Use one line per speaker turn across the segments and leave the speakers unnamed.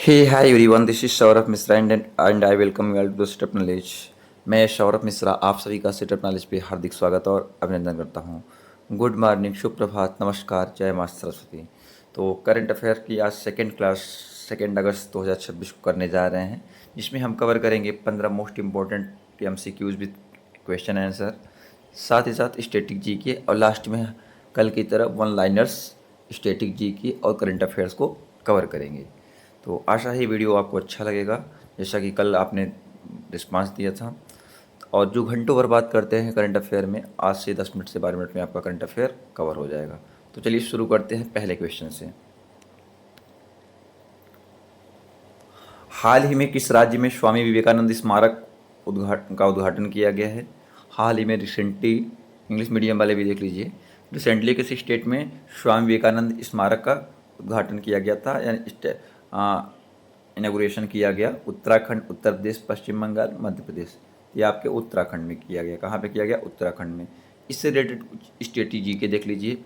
Hey, hi everyone, this is Saurabh Mishra and I welcome you all to step knowledge. मैं सौरभ मिश्रा आप सभी का step knowledge पे हार्दिक स्वागत और अभिनंदन करता हूँ। गुड मॉर्निंग, शुभ प्रभात, नमस्कार, जय माँ सरस्वती। तो करंट अफेयर की आज सेकेंड क्लास 2 अगस्त 2026 को करने जा रहे हैं, जिसमें हम कवर करेंगे 15 most important MCQs with question answer, साथ ही साथ स्टैटिक जीके और लास्ट में कल की तरह वन लाइनर्स स्टैटिक जीके और करंट अफेयर्स को कवर करेंगे। तो आशा है वीडियो आपको अच्छा लगेगा, जैसा कि कल आपने रिस्पांस दिया था। और जो घंटों भर बात करते हैं करंट अफेयर में, आज से 10 मिनट से 12 मिनट में आपका करंट अफेयर कवर हो जाएगा। तो चलिए शुरू करते हैं पहले क्वेश्चन से। हाल ही में किस राज्य में स्वामी विवेकानंद स्मारक का उद्घाटन किया गया है? हाल ही में रिसेंटली, इंग्लिश मीडियम वाले भी देख लीजिए, रिसेंटली किस स्टेट में स्वामी विवेकानंद स्मारक का उद्घाटन किया गया था, यानी इनागुरेशन किया गया? उत्तराखंड, उत्तर प्रदेश, पश्चिम बंगाल, मध्य प्रदेश। ये आपके उत्तराखंड में किया गया। कहाँ पे किया गया? उत्तराखंड में। इससे रिलेटेड कुछ स्ट्रेटेजी के देख लीजिए।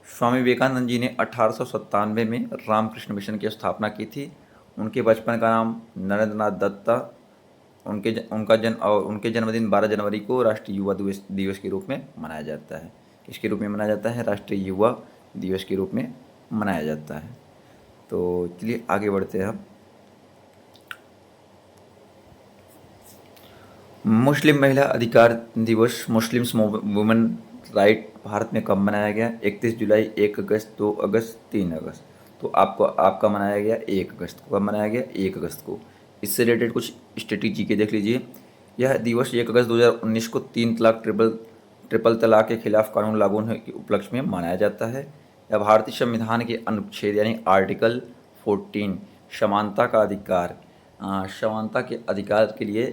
स्वामी विवेकानंद जी ने 1897 में रामकृष्ण मिशन की स्थापना की थी। उनके बचपन का नाम नरेंद्र नाथ दत्त था। उनके जन्मदिन 12 जनवरी को राष्ट्रीय युवा दिवस के रूप में मनाया जाता है। किसके रूप में मनाया जाता है? राष्ट्रीय युवा दिवस के रूप में मनाया जाता है। तो चलिए आगे बढ़ते हैं हम। मुस्लिम महिला अधिकार दिवस, मुस्लिम्स वुमेन राइट भारत में कब मनाया गया? 31 जुलाई, 1 अगस्त, 2 अगस्त, 3 अगस्त। तो आपका मनाया गया 1 अगस्त को। कब मनाया गया? 1 अगस्त को। इससे रिलेटेड कुछ स्ट्रेटेजी के देख लीजिए। यह दिवस 1 अगस्त 2019 को 3 तलाक ट्रिपल तलाक के खिलाफ कानून लागू होने के उपलक्ष्य में मनाया जाता है। यह भारतीय संविधान के अनुच्छेद यानी आर्टिकल 14 समानता का अधिकार, समानता के अधिकार के लिए,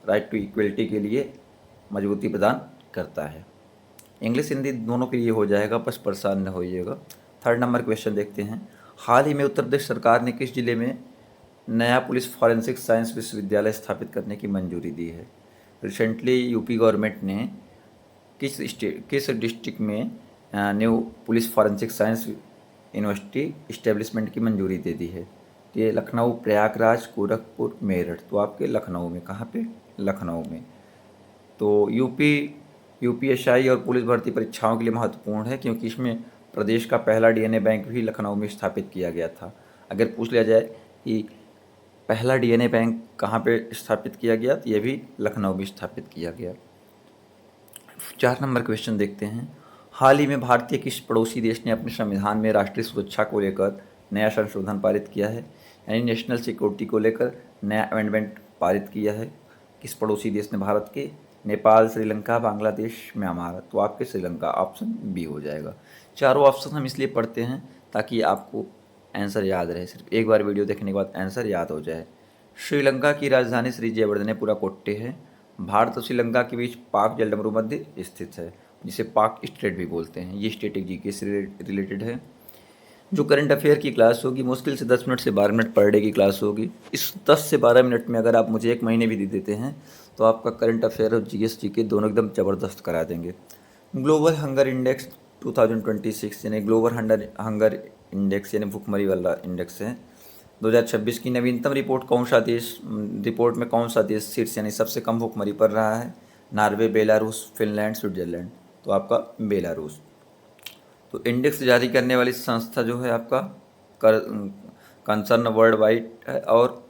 राइट टू इक्वलिटी के लिए मजबूती प्रदान करता है। इंग्लिश हिंदी दोनों के लिए हो जाएगा, बस परेशान न होइएगा। 3rd नंबर क्वेश्चन देखते हैं। हाल ही में उत्तर प्रदेश सरकार ने किस जिले में नया पुलिस फॉरेंसिक साइंस विश्वविद्यालय स्थापित करने की मंजूरी दी है? रिसेंटली यूपी गवर्नमेंट ने किस डिस्ट्रिक्ट में new police forensic science university establishment की मंजूरी दे दी है? ये लखनऊ, प्रयागराज, गोरखपुर, मेरठ। तो आपके लखनऊ में। कहाँ पे? लखनऊ में। तो यूपीएसआई और पुलिस भर्ती परीक्षाओं के लिए महत्वपूर्ण है, क्योंकि इसमें प्रदेश का पहला डीएनए बैंक भी लखनऊ में स्थापित किया गया था। अगर पूछ लिया जाए कि पहला डीएनए बैंक कहाँ पे स्थापित किया गया, तो ये भी लखनऊ में स्थापित किया गया। 4 नंबर क्वेश्चन देखते हैं। हाल ही में भारतीय किस पड़ोसी देश ने अपने संविधान में राष्ट्रीय सुरक्षा को लेकर नया संशोधन पारित किया है, यानी नेशनल सिक्योरिटी को लेकर नया अमेंडमेंट पारित किया है? किस पड़ोसी देश ने भारत के? नेपाल, श्रीलंका, बांग्लादेश, म्यांमार। तो आपके श्रीलंका, ऑप्शन बी हो जाएगा। चारों ऑप्शन हम इसलिए पढ़ते हैं ताकि आपको आंसर याद रहे, सिर्फ एक बार वीडियो देखने के बाद आंसर याद हो जाए। श्रीलंका की राजधानी श्री जयवर्धनेपुरा कोट्टे है। भारत और श्रीलंका के बीच पाक जलडमरू मध्य स्थित है, जिसे पाक स्ट्रेट भी बोलते हैं। ये स्टैटिक जीके से रिलेटेड है। जो करंट अफेयर की क्लास होगी, मुश्किल से 10 मिनट से 12 मिनट पर डे की क्लास होगी। इस 10 से 12 मिनट में अगर आप मुझे 1 महीने भी दे देते हैं तो आपका करंट अफेयर और जीएस जीके दोनों एकदम ज़बरदस्त करा देंगे। ग्लोबल हंगर इंडेक्स 2026, यानी ग्लोबल हंगर इंडेक्स यानी भुखमरी वाला इंडेक्स है, 2026 की नवीनतम रिपोर्ट रिपोर्ट में कौन सा देश शीर्ष यानी सबसे कम भुखमरी पर रहा है? Norway, Belarus, Finland, Switzerland. तो आपका बेलारूस। तो इंडेक्स जारी करने वाली संस्था जो है आपका कंसर्न वर्ल्ड वाइड है और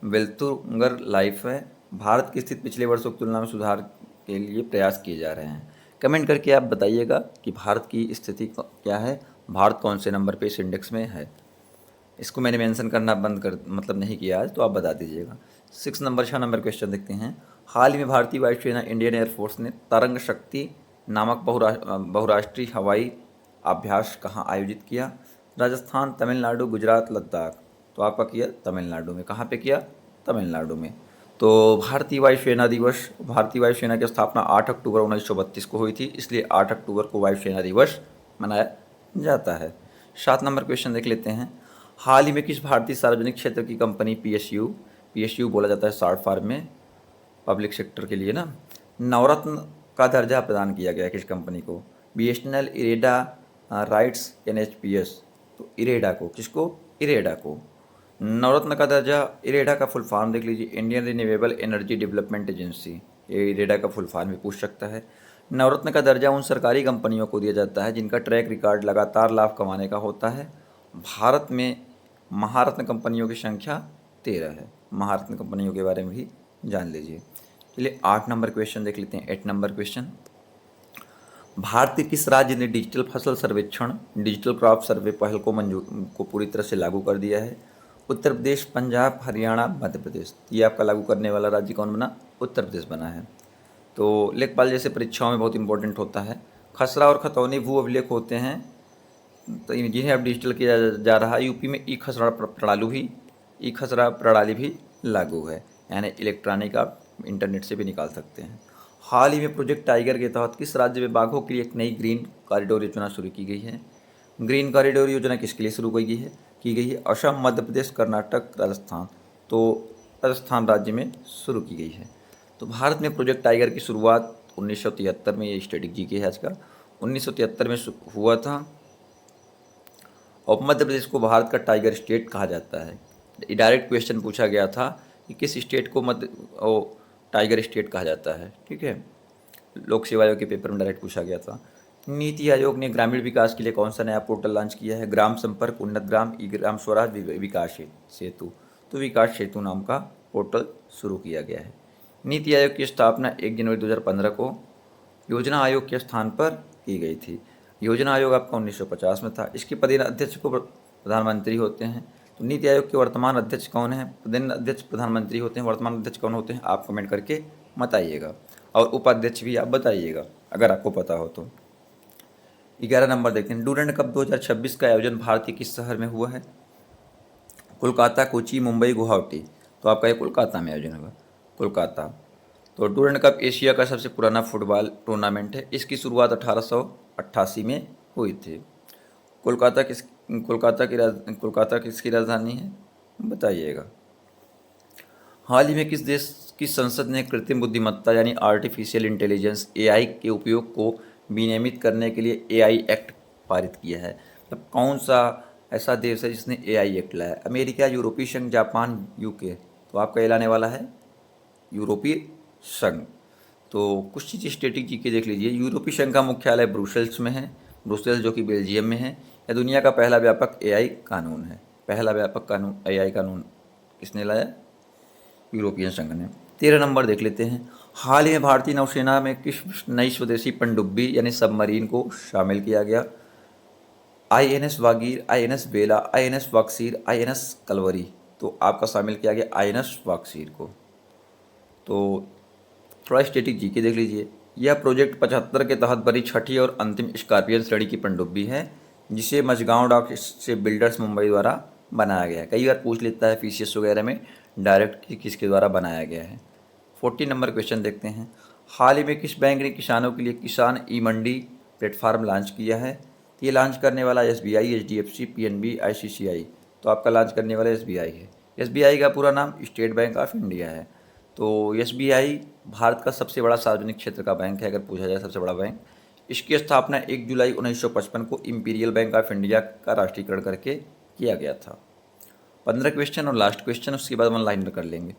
वेल्थुंगर लाइफ है। भारत की स्थिति पिछले वर्षों की तुलना में सुधार के लिए प्रयास किए जा रहे हैं। कमेंट करके आप बताइएगा कि भारत की स्थिति क्या है, भारत कौन से नंबर पे इस इंडेक्स में है। इसको मैंने मेंशन करना मतलब नहीं किया आज, तो आप बता दीजिएगा। 6 नंबर क्वेश्चन देखते हैं। हाल ही में भारतीय वायुसेना इंडियन एयरफोर्स ने तरंग शक्ति नामक बहुराष्ट्रीय हवाई अभ्यास कहाँ आयोजित किया? राजस्थान, तमिलनाडु, गुजरात, लद्दाख। तो आपका किया तमिलनाडु में। कहाँ पे किया? तमिलनाडु में। तो भारतीय वायुसेना की स्थापना 8 अक्टूबर 1932 को हुई थी, इसलिए 8 अक्टूबर को वायुसेना दिवस मनाया जाता है। 7 नंबर क्वेश्चन देख लेते हैं। हाल ही में किस भारतीय सार्वजनिक क्षेत्र की कंपनी पीएसयू बोला जाता है शॉर्ट फॉर्म में, पब्लिक सेक्टर के लिए ना, नवरत्न का दर्जा प्रदान किया गया किस कंपनी को? BSNL, IREDA, RITES, NHPS. तो इरेडा को। किसको? इरेडा को। नवरत्न का दर्जा, इरेडा का फुल फॉर्म देख लीजिए, Indian renewable energy development agency, ये इरेडा का फुल फॉर्म भी पूछ सकता है। नवरत्न का दर्जा उन सरकारी कंपनियों को दिया जाता है जिनका ट्रैक रिकॉर्ड लगातार लाभ कमाने का होता है। भारत में महारत्न कंपनियों की संख्या 13 है। महारत्न कंपनियों के बारे में भी जान लीजिए। चलिए 8 नंबर क्वेश्चन देख लेते हैं। 8 नंबर क्वेश्चन, भारत के किस राज्य ने डिजिटल फसल सर्वेक्षण, डिजिटल क्रॉप सर्वे पहल को पूरी तरह से लागू कर दिया है? उत्तर प्रदेश, पंजाब, हरियाणा, मध्य प्रदेश। ये आपका लागू करने वाला राज्य कौन बना? उत्तर प्रदेश बना है। तो लेखपाल जैसे परीक्षाओं में बहुत इंपॉर्टेंट होता है। खसरा और खतौनी भू अभिलेख होते हैं तो जिन्हें अब डिजिटल किया जा रहा है। यूपी में ई खसरा प्रणाली भी लागू है, यानी इलेक्ट्रॉनिक आप इंटरनेट से भी निकाल सकते हैं। हाल ही में प्रोजेक्ट टाइगर के तहत किस राज्य में बाघों के लिए एक नई ग्रीन कॉरिडोर योजना शुरू की गई है? ग्रीन कॉरिडोर योजना किसके लिए शुरू की गई है? असम, मध्य प्रदेश, कर्नाटक, राजस्थान। तो राजस्थान राज्य में शुरू की गई है। तो भारत में प्रोजेक्ट टाइगर की शुरुआत 1973 में, ये स्टैटिक जीके है आज का, 1973 में हुआ था। और मध्य प्रदेश को भारत का टाइगर स्टेट कहा जाता है। डायरेक्ट क्वेश्चन पूछा गया था कि किस स्टेट को टाइगर स्टेट कहा जाता है। ठीक है, लोक सेवा आयोग के पेपर में डायरेक्ट पूछा गया था। नीति आयोग ने ग्रामीण विकास के लिए कौन सा नया पोर्टल लॉन्च किया है? ग्राम संपर्क, उन्नत ग्राम, ई ग्राम स्वराज, विकास सेतु। तो विकास सेतु नाम का पोर्टल शुरू किया गया है। नीति आयोग की स्थापना 1 जनवरी 2015 को योजना आयोग के स्थान पर की गई थी। योजना आयोग आपका 1950 में था। इसके पदेन अध्यक्ष को प्रधानमंत्री होते हैं। तो नीति आयोग के वर्तमान अध्यक्ष कौन है? पदेन अध्यक्ष प्रधानमंत्री होते हैं। वर्तमान अध्यक्ष कौन होते हैं? आप कमेंट करके बताइएगा, और उपाध्यक्ष भी आप बताइएगा अगर आपको पता हो तो। 11 नंबर देखते हैं। डूरंड कप 2026 का आयोजन भारत के किस शहर में हुआ है? कोलकाता, कोची, मुंबई, गुवाहाटी। तो आपका ये कोलकाता में आयोजन होगा, कोलकाता। तो डूरंड कप एशिया का सबसे पुराना फुटबॉल टूर्नामेंट है। इसकी शुरुआत 1888 में हुई थी। कोलकाता किसकी राजधानी है? बताइएगा। हाल ही में किस देश की संसद ने कृत्रिम बुद्धिमत्ता यानी आर्टिफिशियल इंटेलिजेंस एआई के उपयोग को विनियमित करने के लिए एआई एक्ट पारित किया है? मतलब कौन सा ऐसा देश है जिसने एआई एक्ट लाया है? अमेरिका, यूरोपीय संघ, जापान, यूके। तो आपका ये लाने वाला है यूरोपीय संघ। तो कुछ चीज़ें स्टैटिक जी के देख लीजिए। यूरोपीय संघ का मुख्यालय ब्रुसेल्स में है, ब्रुसेल्स जो कि बेल्जियम में है। यह दुनिया का पहला व्यापक एआई कानून है। पहला व्यापक कानून एआई कानून किसने लाया? यूरोपियन संघ ने। 13 नंबर देख लेते हैं। हाल ही में भारतीय नौसेना में किस नई स्वदेशी पनडुब्बी यानी सबमरीन को शामिल किया गया? आईएनएस वागीर, आईएनएस बेला, आईएनएस वाक्सीर, आईएनएस कलवरी। तो आपका शामिल किया गया आईएनएस वाक्सीर को। तो थोड़ा स्टैटिक जीके देख लीजिए। यह प्रोजेक्ट 75 के तहत बनी छठी और अंतिम स्कॉर्पियन श्रेणी की पनडुब्बी है, जिसे मझगांव डॉक से बिल्डर्स मुंबई द्वारा बनाया गया है। कई बार पूछ लेता है पीसीएस वगैरह में डायरेक्ट कि किसके द्वारा बनाया गया है। 40 नंबर क्वेश्चन देखते हैं। हाल ही में किस बैंक ने किसानों के लिए किसान ई मंडी प्लेटफार्म लॉन्च किया है? ये लॉन्च करने वाला एसबीआई, एचडीएफसी, पीएनबी, आईसीसीआई। तो आपका लॉन्च करने वाला एसबीआई है। एसबीआई का पूरा नाम स्टेट बैंक ऑफ इंडिया है। तो एसबीआई भारत का सबसे बड़ा सार्वजनिक क्षेत्र का बैंक है, अगर पूछा जाए सबसे बड़ा बैंक। इसकी स्थापना 1 जुलाई 1955 को इंपीरियल बैंक ऑफ इंडिया का राष्ट्रीयकरण करके किया गया था। 15 क्वेश्चन और लास्ट क्वेश्चन, उसके बाद हम लाइन कर लेंगे।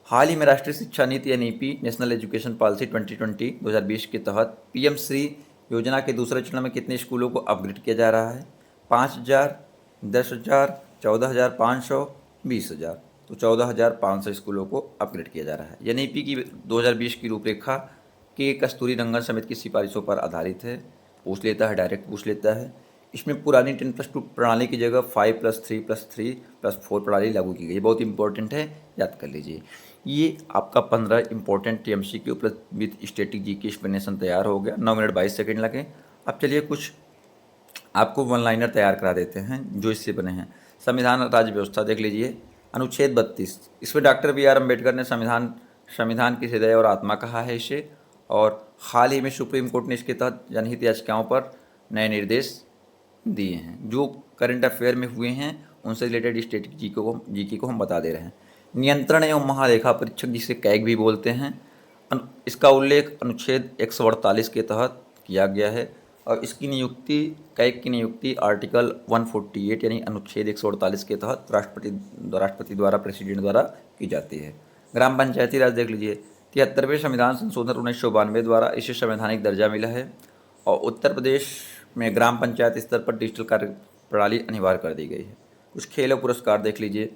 हाल ही में राष्ट्रीय शिक्षा नीति एनईपी, नेशनल एजुकेशन पॉलिसी 2020 के तहत पीएम श्री योजना के दूसरे चरण में कितने स्कूलों को अपग्रेड किया जा रहा है? 5,000, 10,000, 14,500, 20,000। तो 14,500 स्कूलों को अपग्रेड किया जा रहा है। एनईपी की 2020 की रूपरेखा के कस्तूरी रंगन समिति की सिफारिशों पर आधारित है। पूछ लेता है, डायरेक्ट पूछ लेता है। इसमें पुरानी 10+2 प्रणाली की जगह 5+3+3+4 प्रणाली लागू की गई। बहुत इंपॉर्टेंट है, याद कर लीजिए। ये आपका 15 important MCQ plus with static G की एक्सप्लेनेशन तैयार हो गया। 9 मिनट 22 सेकेंड लगे। अब चलिए कुछ आपको वन लाइनर तैयार करा देते हैं जो इससे बने हैं। संविधान राज्य व्यवस्था देख लीजिए। अनुच्छेद 32, इसमें डॉक्टर बी आर अम्बेडकर ने संविधान की हृदय और आत्मा कहा है इसे। और हाल ही में सुप्रीम कोर्ट ने इसके तहत जनहित याचिकाओं पर नए निर्देश दिए हैं। जो करंट अफेयर में हुए हैं उनसे रिलेटेड स्टैटिक जीके को हम बता दे रहे हैं। नियंत्रण एवं महालेखा परीक्षक, जिसे कैग भी बोलते हैं, इसका उल्लेख अनुच्छेद 148 के तहत किया गया है। और इसकी नियुक्ति कैग की नियुक्ति आर्टिकल 148 यानी अनुच्छेद 148 के तहत राष्ट्रपति द्वारा प्रेसिडेंट द्वारा की जाती है। ग्राम पंचायती राज देख लीजिए, 73वें संविधान संशोधन 1992 द्वारा इसे संवैधानिक दर्जा मिला है और उत्तर प्रदेश में ग्राम पंचायत स्तर पर डिजिटल कार्य प्रणाली अनिवार्य कर दी गई है। कुछ खेल और पुरस्कार देख लीजिए,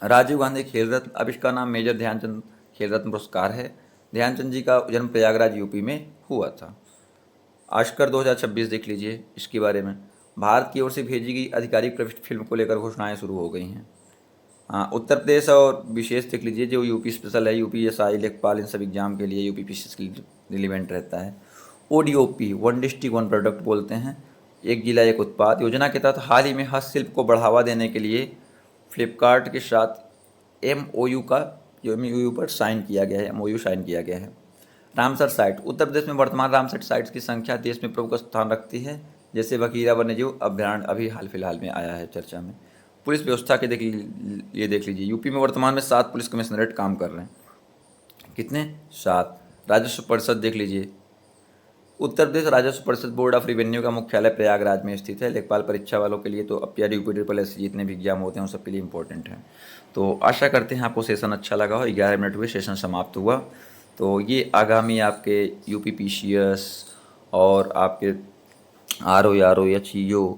राजीव गांधी खेल रत्न, अब इसका नाम मेजर ध्यानचंद खेल रत्न पुरस्कार है। ध्यानचंद जी का जन्म प्रयागराज यूपी में हुआ था। ऑस्कर 2026 देख लीजिए, इसके बारे में भारत की ओर से भेजी गई आधिकारिक फिल्म को लेकर घोषणाएं शुरू हो गई हैं। उत्तर प्रदेश और विशेष देख लीजिए, जो यूपी स्पेशल है, यूपीएसआई, लेखपाल, इन सब एग्जाम के लिए यूपी पीसीएस के लिए रिलीवेंट रहता है। ODOP, one district one product बोलते हैं, एक जिला एक उत्पाद योजना के तहत हाल ही में हस्तशिल्प को बढ़ावा देने के लिए फ्लिपकार्ट के साथ एमओयू पर साइन किया गया है, एमओयू साइन किया गया है। रामसर साइट, उत्तर प्रदेश में वर्तमान रामसर साइट्स की संख्या देश में प्रमुख स्थान रखती है, जैसे बखीरा वन्यजीव अभ्यारण्य अभी हाल फिलहाल में आया है चर्चा में। पुलिस व्यवस्था के ये देख लीजिए, यूपी में वर्तमान में 7 पुलिस कमिश्नरेट काम कर रहे हैं। कितने? 7। राजस्व परिषद देख लीजिए, उत्तर प्रदेश राजस्व परिषद बोर्ड ऑफ रेवेन्यू का मुख्यालय प्रयागराज में स्थित है। लेखपाल परीक्षा वालों के लिए तो अब UP जितने भी एग्जाम होते हैं उन सबके लिए इंपॉर्टेंट है। तो आशा करते हैं आपको सेशन अच्छा लगा हो। 11 मिनट हुए, सेशन समाप्त हुआ। तो ये आगामी आपके यूपी पीसीएस और आपके RO HEO,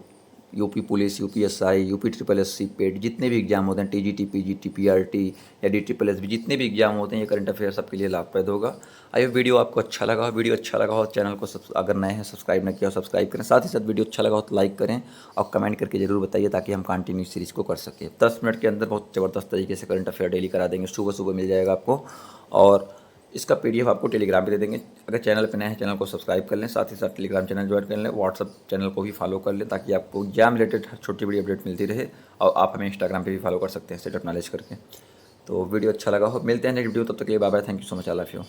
UP police, UPSI, UPSSC पेट, जितने भी एग्जाम होते हैं, TGT, PGT, PRT या DSSS, जितने भी एग्जाम होते हैं, ये करंट अफेयर सबके लिए लाभप्रद होगा। आई होप वीडियो आपको अच्छा लगा हो। वीडियो अच्छा लगा हो चैनल को अगर नए हैं सब्सक्राइब न किया हो सब्सक्राइब करें। साथ ही साथ वीडियो अच्छा लगा हो तो लाइक करें और कमेंट करके जरूर बताइए, ताकि हम कंटिन्यू सीरीज़ को कर सकें। 10 मिनट के अंदर बहुत ज़बरदस्त तरीके से करंट अफेयर डेली करा देंगे, सुबह सुबह मिल जाएगा आपको, और इसका PDF आपको टेलीग्राम पे दे देंगे। अगर चैनल पे नए हैं चैनल को सब्सक्राइब कर लें, साथ ही साथ टेलीग्राम चैनल ज्वाइन कर लें, व्हाट्सअप चैनल को भी फॉलो कर लें, ताकि आपको एग्जाम रिलेटेड छोटी बड़ी अपडेट मिलती रहे। और आप हमें इंस्टाग्राम पे भी फॉलो कर सकते हैं सेटअप नॉलेज करके। तो वीडियो अच्छा लगा हो, मिलते हैं नेक्स्ट वीडियो, तब तक के लिए bye bye, thank you so much, I love you.